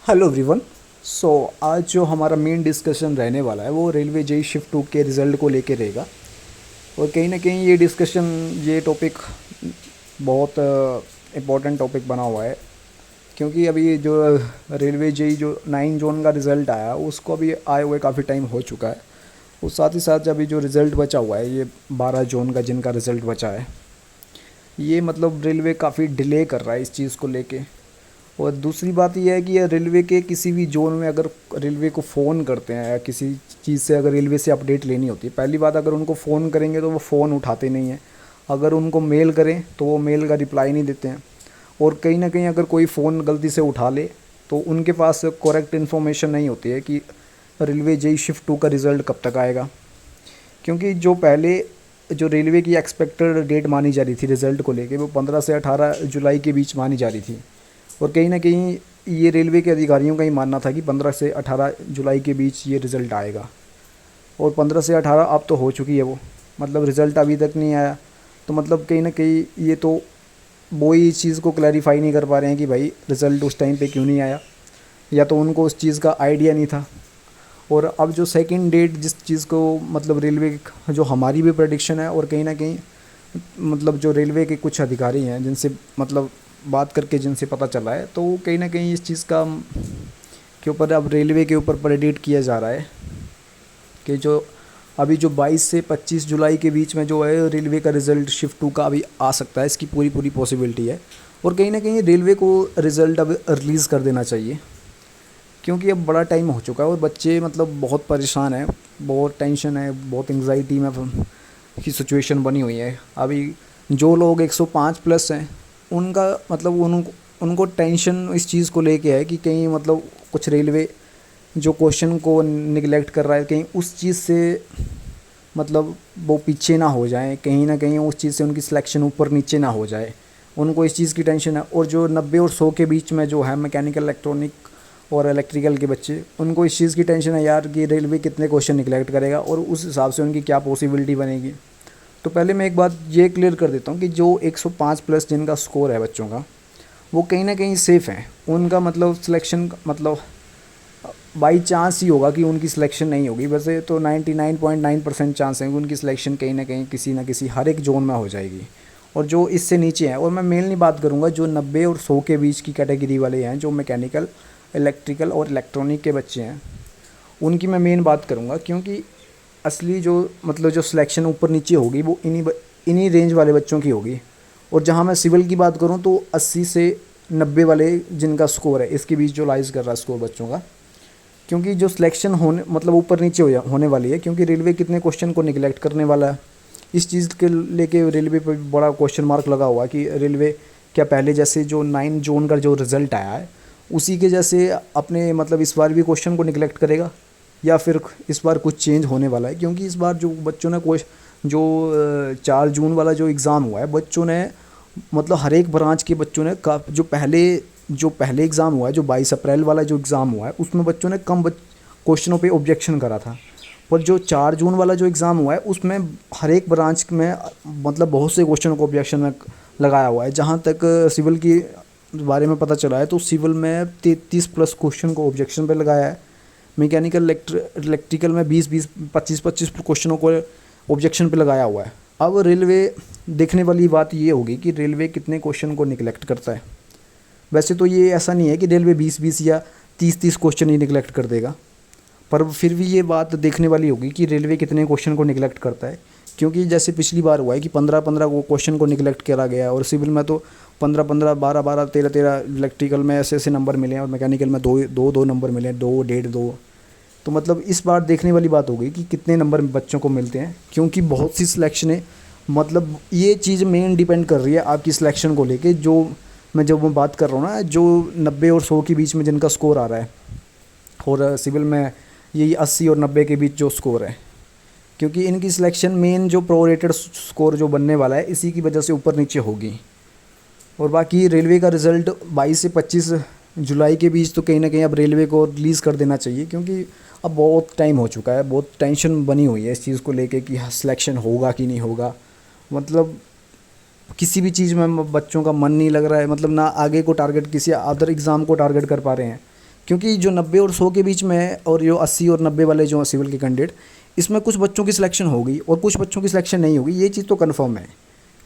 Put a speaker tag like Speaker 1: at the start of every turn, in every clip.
Speaker 1: Hello everyone. सो आज जो हमारा मेन डिस्कशन रहने वाला है वो रेलवे जेई शिफ्ट 2 के रिज़ल्ट को लेके रहेगा। और कहीं ना कहीं ये डिस्कशन, ये टॉपिक बहुत इम्पोर्टेंट टॉपिक बना हुआ है, क्योंकि अभी जो रेलवे जेई जो 9 जून का रिज़ल्ट आया उसको अभी आए हुए काफ़ी टाइम हो चुका है। और साथ ही साथ अभी जो रिज़ल्ट बचा हुआ है ये 12 जून का जिनका रिज़ल्ट बचा है, ये मतलब रेलवे काफ़ी डिले कर रहा है इस चीज़ को लेके। और दूसरी बात यह है कि ये रेलवे के किसी भी जोन में अगर रेलवे को फ़ोन करते हैं या किसी चीज़ से अगर रेलवे से अपडेट लेनी होती है, पहली बात अगर उनको फ़ोन करेंगे तो वो फ़ोन उठाते नहीं हैं। अगर उनको मेल करें तो वो मेल का रिप्लाई नहीं देते हैं। और कहीं ना कहीं अगर कोई फ़ोन गलती से उठा ले तो उनके पास करेक्ट इन्फॉर्मेशन नहीं होती है कि रेलवे जेई शिफ्ट 2 का रिज़ल्ट कब तक आएगा। क्योंकि जो पहले जो रेलवे की एक्सपेक्टेड डेट मानी जा रही थी रिज़ल्ट को लेके वो 15 से 18 जुलाई के बीच मानी जा रही थी। और कहीं ना कहीं ये रेलवे के अधिकारियों का ही मानना था कि 15 से 18 जुलाई के बीच ये रिज़ल्ट आएगा। और 15 से 18 अब तो हो चुकी है वो, मतलब रिज़ल्ट अभी तक नहीं आया। तो मतलब कहीं ना कहीं ये तो वो ही इस चीज़ को क्लैरिफाई नहीं कर पा रहे हैं कि भाई रिज़ल्ट उस टाइम पे क्यों नहीं आया, या तो उनको उस चीज़ का आइडिया नहीं था। और अब जो सेकंड डेट जिस चीज़ को मतलब रेलवे जो हमारी भी प्रेडिक्शन है, और कहीं ना कहीं मतलब जो रेलवे के कुछ अधिकारी हैं जिनसे मतलब बात करके जिनसे पता चला है, तो कहीं ना कहीं इस चीज़ का के ऊपर अब रेलवे के ऊपर प्रेडिक्ट किया जा रहा है कि जो अभी जो 22 से 25 जुलाई के बीच में जो है रेलवे का रिज़ल्ट शिफ्ट 2 का अभी आ सकता है, इसकी पूरी पूरी पॉसिबिलिटी है। और कहीं ना कहीं रेलवे को रिज़ल्ट अब रिलीज़ कर देना चाहिए, क्योंकि अब बड़ा टाइम हो चुका है और बच्चे मतलब बहुत परेशान हैं, बहुत टेंशन है, बहुत एंग्जाइटी में की सिचुएशन बनी हुई है। अभी जो लोग 105 प्लस हैं उनका मतलब उनको टेंशन इस चीज़ को लेके है कि कहीं मतलब कुछ रेलवे जो क्वेश्चन को निगलेक्ट कर रहा है कहीं उस चीज़ से मतलब वो पीछे ना हो जाएं, कहीं ना कहीं उस चीज़ से उनकी सिलेक्शन ऊपर नीचे ना हो जाए। उनको इस चीज़ की टेंशन है। और जो 90 और 100 के बीच में जो है मैकेनिकल, इलेक्ट्रॉनिक और इलेक्ट्रिकल के बच्चे, उनको इस चीज़ की टेंशन है यार कि रेलवे कितने क्वेश्चन निगलेक्ट करेगा और उस हिसाब से उनकी क्या पॉसिबिलिटी बनेगी। तो पहले मैं एक बात ये क्लियर कर देता हूँ कि जो 105 प्लस जिनका स्कोर है बच्चों का, वो कहीं ना कहीं सेफ़ हैं। उनका मतलब सिलेक्शन मतलब बाई चांस ही होगा कि उनकी सिलेक्शन नहीं होगी, वैसे तो 99.9% चांस है कि उनकी सिलेक्शन कहीं ना किसी हर एक जोन में हो जाएगी। और जो इससे नीचे हैं, और मैं मेनली बात करूँगा जो 90 और 100 के बीच की कैटेगरी वाले हैं, जो मैकेनिकल, इलेक्ट्रिकल और इलेक्ट्रॉनिक के बच्चे हैं, उनकी मैं मेन बात करूँगा। क्योंकि असली जो मतलब जो सिलेक्शन ऊपर नीचे होगी वो इन्हीं रेंज वाले बच्चों की होगी। और जहाँ मैं सिविल की बात करूँ तो 80 से 90 वाले जिनका स्कोर है, इसके बीच जो लाइज कर रहा है स्कोर बच्चों का। क्योंकि जो सिलेक्शन होने मतलब ऊपर नीचे होने वाली है, क्योंकि रेलवे कितने क्वेश्चन को निगलेक्ट करने वाला है, इस चीज़ के लेके रेलवे पर बड़ा क्वेश्चन मार्क लगा हुआ है कि रेलवे क्या पहले जैसे जो 9 जून का जो रिज़ल्ट आया है उसी के जैसे अपने मतलब इस बार भी क्वेश्चन को निगलेक्ट करेगा, या फिर इस बार कुछ चेंज होने वाला है। क्योंकि इस बार जो बच्चों ने जो 4 जून वाला जो एग्ज़ाम हुआ है, बच्चों ने मतलब हर एक ब्रांच के बच्चों ने का जो पहले एग्ज़ाम हुआ है, जो 22 अप्रैल वाला जो एग्ज़ाम हुआ है, उसमें बच्चों ने कम क्वेश्चनों पे ऑब्जेक्शन करा था। पर जो 4 जून वाला जो एग्ज़ाम हुआ है उसमें हर एक ब्रांच में मतलब बहुत से क्वेश्चन को ऑब्जेक्शन में लगाया हुआ है। जहाँ तक सिविल की बारे में पता चला है तो सिविल में 33 प्लस क्वेश्चन को ऑब्जेक्शन पे लगाया है। मैकेनिकल इलेक्ट्रिकल में 20-20, 25-25 क्वेश्चनों को ऑब्जेक्शन पे लगाया हुआ है। अब रेलवे देखने वाली बात ये होगी कि रेलवे कितने क्वेश्चन को निगलेक्ट करता है। वैसे तो ये ऐसा नहीं है कि रेलवे 20-20 या 30-30 क्वेश्चन ही निगलेक्ट कर देगा, पर फिर भी ये बात देखने वाली होगी कि रेलवे कितने क्वेश्चन को निगलेक्ट करता है। क्योंकि जैसे पिछली बार हुआ है कि 15-15 को क्वेश्चन को निगलेक्ट करा गया है, और सिविल में तो 15-15, 12-12, 13-13 इलेक्ट्रिकल में ऐसे ऐसे नंबर मिले हैं, और मैकेनिकल में दो दो दो नंबर मिले हैं, 2, 1.5, 2। तो मतलब इस बार देखने वाली बात होगी कि कितने नंबर बच्चों को मिलते हैं, क्योंकि बहुत सी सिलेक्शन है। मतलब ये चीज़ मेन डिपेंड कर रही है आपकी सिलेक्शन को लेके। जब मैं बात कर रहा हूँ ना, जो 90 और 100 के बीच में जिनका स्कोर आ रहा है, और सिविल में यही 80 और 90 के बीच जो स्कोर है, क्योंकि इनकी सिलेक्शन मेन जो प्रोरेटेड स्कोर जो बनने वाला है इसी की वजह से ऊपर नीचे होगी। और बाकी रेलवे का रिज़ल्ट 22 से 25 जुलाई के बीच तो कहीं ना कहीं अब रेलवे को रिलीज़ कर देना चाहिए, क्योंकि अब बहुत टाइम हो चुका है, बहुत टेंशन बनी हुई है इस चीज़ को लेके कि सिलेक्शन होगा कि नहीं होगा। मतलब किसी भी चीज़ में बच्चों का मन नहीं लग रहा है, मतलब ना आगे को टारगेट किसी अदर एग्ज़ाम को टारगेट कर पा रहे हैं, क्योंकि जो 90 और 100 के बीच में है और जो 80 और 90 वाले जो सिविल के कैंडिडेट, इसमें कुछ बच्चों की सिलेक्शन होगी और कुछ बच्चों की सिलेक्शन नहीं होगी, ये चीज़ तो कन्फर्म है।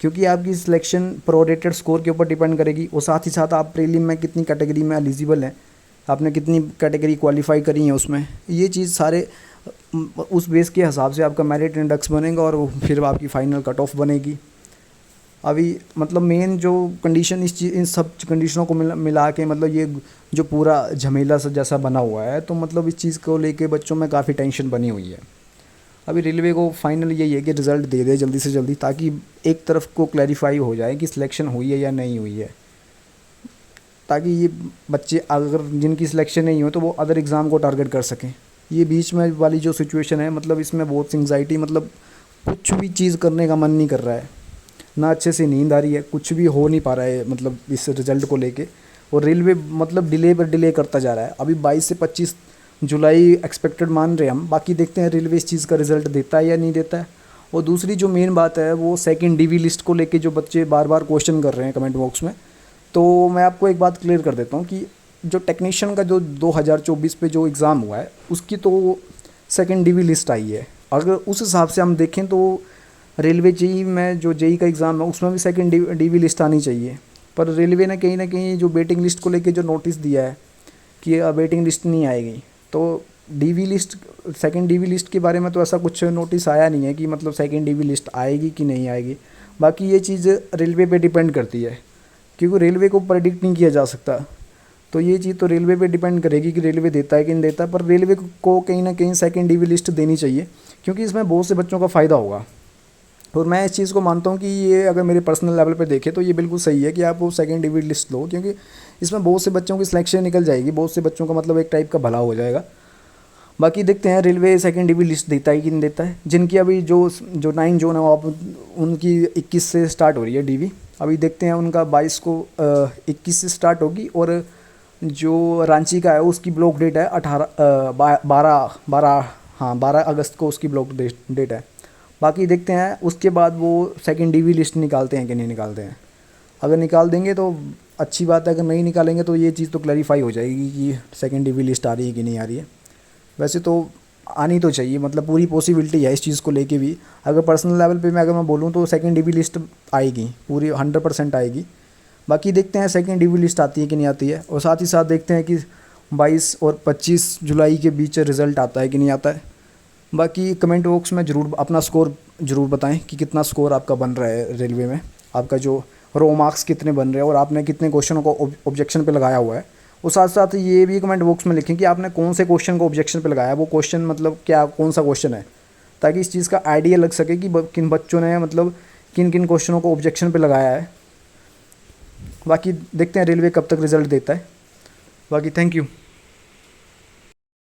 Speaker 1: क्योंकि आपकी सिलेक्शन प्रोरेटेड स्कोर के ऊपर डिपेंड करेगी और साथ ही साथ आप प्रीलिम में कितनी कैटेगरी में एलिजिबल हैं, आपने कितनी कैटेगरी क्वालिफाई करी है उसमें, ये चीज़ सारे उस बेस के हिसाब से आपका मेरिट इंडेक्स बनेगा और फिर आपकी फ़ाइनल कट ऑफ बनेगी। अभी मतलब मेन जो कंडीशन इन सब कंडीशनों को मिला के मतलब ये जो पूरा झमेला सा जैसा बना हुआ है, तो मतलब इस चीज़ को लेके बच्चों में काफ़ी टेंशन बनी हुई है। अभी रेलवे को फाइनल यही है कि रिज़ल्ट दे दे जल्दी से जल्दी, ताकि एक तरफ को क्लैरिफाई हो जाए कि सिलेक्शन हुई है या नहीं हुई है, ताकि ये बच्चे अगर जिनकी सिलेक्शन नहीं हो तो वो अदर एग्ज़ाम को टारगेट कर सकें। ये बीच में वाली जो सिचुएशन है, मतलब इसमें बहुत एंग्जाइटी, मतलब कुछ भी चीज़ करने का मन नहीं कर रहा है, ना अच्छे से नींद आ रही है, कुछ भी हो नहीं पा रहा है मतलब इस रिज़ल्ट को लेके। और रेलवे मतलब डिले पर डिले करता जा रहा है। अभी 22 से 25 जुलाई एक्सपेक्टेड मान रहे हैं हम, बाकी देखते हैं रेलवे इस चीज़ का रिज़ल्ट देता है या नहीं देता है। और दूसरी जो मेन बात है वो सेकंड डीवी लिस्ट को लेके जो बच्चे बार बार क्वेश्चन कर रहे हैं कमेंट बॉक्स में, तो मैं आपको एक बात क्लियर कर देता हूँ कि जो टेक्नीशियन का जो 2024 पे जो एग्ज़ाम हुआ है उसकी तो सेकंड डीवी लिस्ट आई है। अगर उस हिसाब से हम देखें तो रेलवे जेई में जो जेई का एग्ज़ाम है उसमें भी सेकंड डीवी लिस्ट आनी चाहिए, पर रेलवे ने कहीं ना कहीं जो वेटिंग लिस्ट को लेके जो नोटिस दिया है कि वेटिंग लिस्ट नहीं आएगी, तो DV list second DV list के बारे में तो ऐसा कुछ नोटिस आया नहीं है कि मतलब सेकंड डीवी लिस्ट आएगी कि नहीं आएगी। बाकी ये चीज़ रेलवे पे डिपेंड करती है, क्योंकि रेलवे को प्रेडिक्ट नहीं किया जा सकता। तो ये चीज़ तो रेलवे पे डिपेंड करेगी कि रेलवे देता है कि नहीं देता, पर रेलवे को कहीं ना कहीं सेकंड डीवी लिस्ट देनी चाहिए, क्योंकि इसमें बहुत से बच्चों का फ़ायदा होगा। और मैं इस चीज़ को मानता हूँ कि ये अगर मेरे पर्सनल लेवल पे देखें तो ये बिल्कुल सही है कि आप वो सेकंड डीवी लिस्ट लो, क्योंकि इसमें बहुत से बच्चों की सिलेक्शन निकल जाएगी, बहुत से बच्चों का मतलब एक टाइप का भला हो जाएगा। बाकी देखते हैं रेलवे सेकंड डीवी लिस्ट देता है कि नहीं देता है। जिनकी अभी जो 9 जोन है वो आप उनकी 21 से स्टार्ट हो रही है डीवी, अभी देखते हैं उनका 22 को 21 से स्टार्ट होगी। और जो रांची का है उसकी ब्लॉक डेट है 12 अगस्त को उसकी ब्लॉक डेट है। बाकी देखते हैं उसके बाद वो सेकंड डीवी लिस्ट निकालते हैं कि नहीं निकालते हैं। अगर निकाल देंगे तो अच्छी बात है, अगर नहीं निकालेंगे तो ये चीज़ तो क्लैरिफाई हो जाएगी कि सेकंड डीवी लिस्ट आ रही है कि नहीं आ रही है। वैसे तो आनी तो चाहिए, मतलब पूरी पॉसिबिलिटी है इस चीज़ को लेके भी। अगर पर्सनल लेवल पे अगर मैं बोलूँ तो सेकंड डीवी लिस्ट आएगी, पूरी 100% आएगी। बाकी देखते हैं सेकंड डीवी लिस्ट आती है कि नहीं आती है, और साथ ही साथ देखते हैं कि 22 और 25 जुलाई के बीच रिज़ल्ट आता है कि नहीं आता है। बाकी कमेंट बॉक्स में ज़रूर अपना स्कोर ज़रूर बताएं कि कितना स्कोर आपका बन रहा है रेलवे में, आपका जो रो मार्क्स कितने बन रहे हैं और आपने कितने क्वेश्चनों को ऑब्जेक्शन पे लगाया हुआ है। और साथ साथ ये भी कमेंट बॉक्स में लिखें कि आपने कौन से क्वेश्चन को ऑब्जेक्शन पे लगाया है, वो क्वेश्चन मतलब क्या कौन सा क्वेश्चन है, ताकि इस चीज़ का आइडिया लग सके कि किन बच्चों ने मतलब किन किन क्वेश्चनों को ऑब्जेक्शन पे लगाया है। बाकी देखते हैं रेलवे कब तक रिज़ल्ट देता है। बाकी थैंक यू।